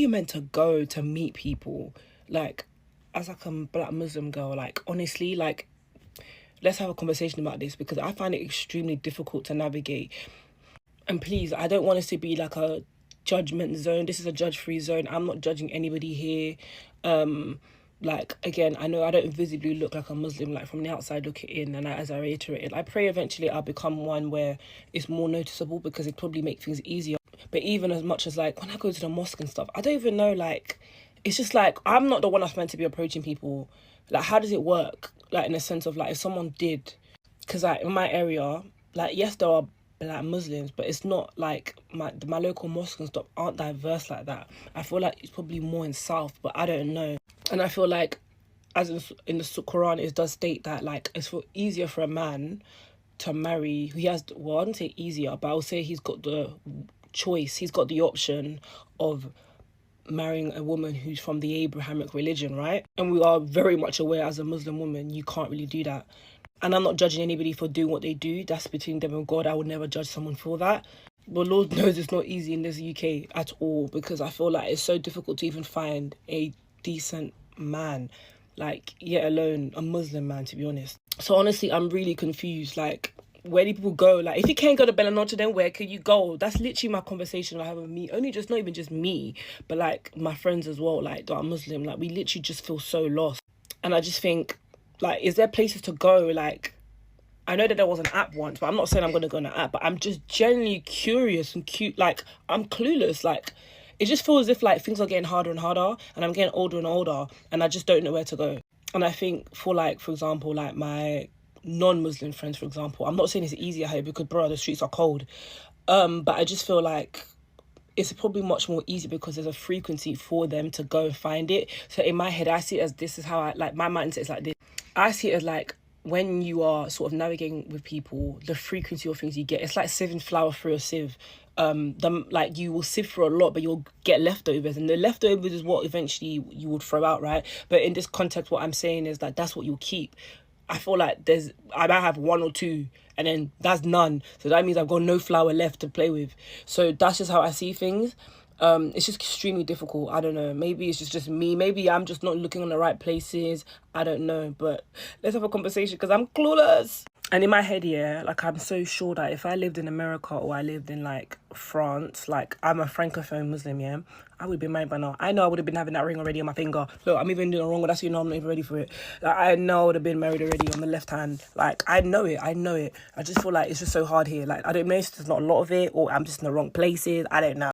you meant to go to meet people? Like, as like a black Muslim girl, like, honestly, like, let's have a conversation about this, because I find it extremely difficult to navigate. And please, I don't want us to be like a judgment zone. This is a judge-free zone. I'm not judging anybody here. Like, again, I know I don't visibly look like a Muslim, like from the outside looking in, and as I reiterated, I pray eventually I'll become one where it's more noticeable, because it probably make things easier. But even as much as, like, when I go to the mosque and stuff, I don't even know, like, it's just like, I'm not the one that's meant to be approaching people. Like, how does it work? Like, in a sense of, like, if someone did, because, like, in my area, like, yes, there are black Muslims, but it's not like my local mosques and stuff aren't diverse like that. I feel like it's probably more in South, but I don't know. And I feel like, as in the Quran, it does state that, like, it's easier for a man to marry who he has, well, I wouldn't say easier, but I would say he's got the choice, he's got the option of marrying a woman who's from the Abrahamic religion, right? And we are very much aware, as a Muslim woman, you can't really do that. And I'm not judging anybody for doing what they do. That's between them and God. I would never judge someone for that. But Lord knows it's not easy in this UK at all, because I feel like it's so difficult to even find a decent man, like, yet alone a Muslim man, to be honest. So honestly, I'm really confused. Like, where do people go? Like, if you can't go to Bella Noche, then where can you go? That's literally my conversation I have with me. Only just, not even just me, but like my friends as well, like, that are Muslim. Like, we literally just feel so lost. And I just think, like, is there places to go? Like, I know that there was an app once, but I'm not saying I'm going to go on an app, but I'm just genuinely curious and cute. Like, I'm clueless. Like, it just feels as if, like, things are getting harder and harder, and I'm getting older and older, and I just don't know where to go. And I think for, like, for example, like, my non-Muslim friends, for example, I'm not saying it's easier here, because, bro, the streets are cold. But I just feel like it's probably much more easy because there's a frequency for them to go and find it. So in my head, I see it as, this is how I, like, my mindset is like this. I see it as, like, when you are sort of navigating with people, the frequency of things you get, it's like sieving flour through a sieve. Like, you will sift through a lot, but you'll get leftovers, and the leftovers is what eventually you would throw out, right? But in this context, what I'm saying is that that's what you'll keep. I feel like I might have one or two, and then that's none. So that means I've got no flour left to play with. So that's just how I see things. It's just extremely difficult. I don't know. Maybe it's just me. Maybe I'm just not looking on the right places. I don't know. But let's have a conversation, because I'm clueless. And in my head, yeah, like, I'm so sure that if I lived in America, or I lived in, like, France, like, I'm a Francophone Muslim, yeah, I would have been married by now. I know I would have been having that ring already on my finger. Look, I'm even doing it wrong, but that's, you know, I'm not even ready for it. Like, I know I would have been married already on the left hand. Like, I know it. I just feel like it's just so hard here. Like, I don't know if there's not a lot of it, or I'm just in the wrong places. I don't know.